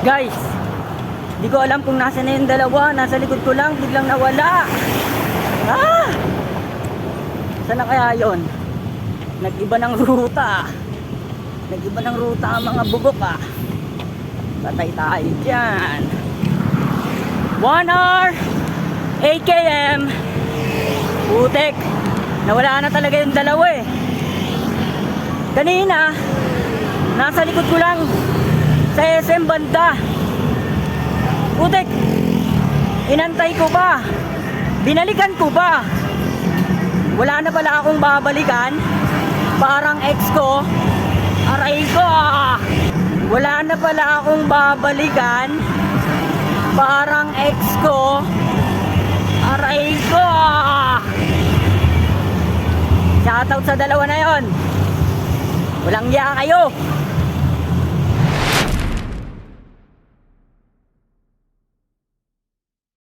Guys, di ko alam kung nasa na yung dalawa. Nasa likod ko lang, biglang nawala. Ah! Saan na kaya yun? Nag-iba ng ruta. Nag-iba ng ruta ang mga bubok ah. Patay tayo dyan. 1 hour 8 km. Putek, nawala na talaga yung dalawa eh. Kanina nasa likod ko lang sa SM banda. Putek, inantay ko pa, binalikan ko pa. Wala na pala akong babalikan. Parang ex ko. Aray ko ah. Wala na pala akong babalikan. Parang ex ko. Aray ko ah. Shoutout sa dalawa na yon. Walang iya kayo.